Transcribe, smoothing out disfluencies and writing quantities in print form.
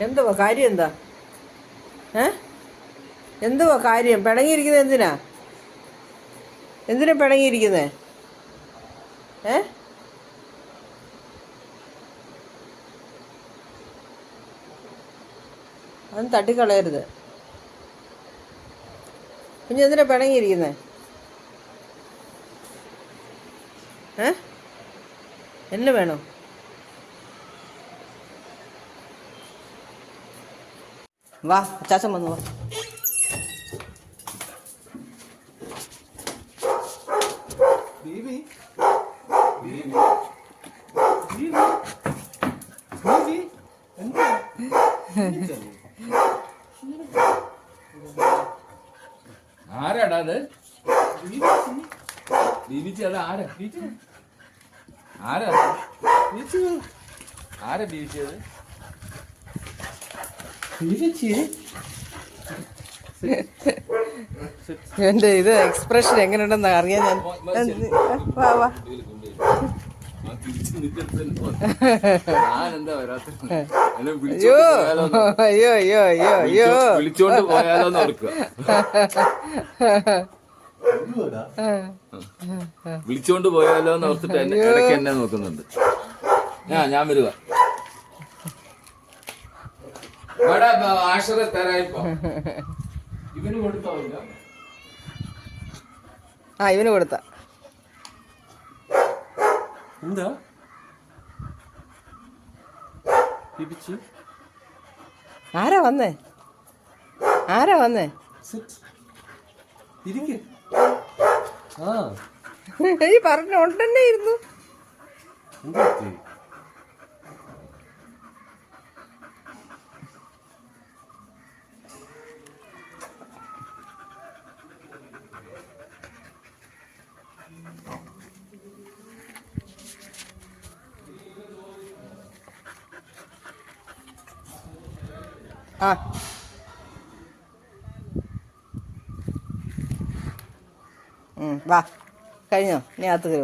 എന്തുവാ കാര്യം? എന്താ എന്തുവാ കാര്യം? പിണങ്ങിയിരിക്കുന്നത് എന്തിനാ? എന്തിനാ പിണങ്ങിയിരിക്കുന്നേ? ഏ അതൊന്നും തട്ടിക്കളയരുത്. കുഞ്ഞെന്തിനാ പിണങ്ങിയിരിക്കുന്നേ? ഏ എന്നെ വേണോ? വാ, അച്ചാച്ചൻ വന്നു. വാ. ആരാടാ അത്? ബീബിച്ചി, അത് ആരാ? ആരാ ആരാ ബീബിച്ചി? അത് എൻ്റെ ഇത് എക്സ്പ്രഷൻ എങ്ങനെയുണ്ടെന്ന് അറിയാൻ ഞാൻ. വാ വാ. അയ്യോ അയ്യോ അയ്യോ അയ്യോ അയ്യോ, വിളിച്ചോണ്ട് പോയാലോന്ന് ഓർക്കുക. വിളിച്ചോണ്ട് പോയാലോന്ന് ഓർത്തിട്ട് ഇടയ്ക്ക് എന്നെ നോക്കുന്നുണ്ട്. ഞാൻ വരുക. ആശ്രയ തരായിപ്പോ ഇവന് കൊടുത്തോ? ഇവന് കൊടുത്ത. എന്താ ആരാ വന്നേ? ആരാ വന്നേ? ഈ പറഞ്ഞോണ്ടന്നെ ഇരുന്നു. വാ, കഴിഞ്ഞോ? നീ അകത്ത് കയറി.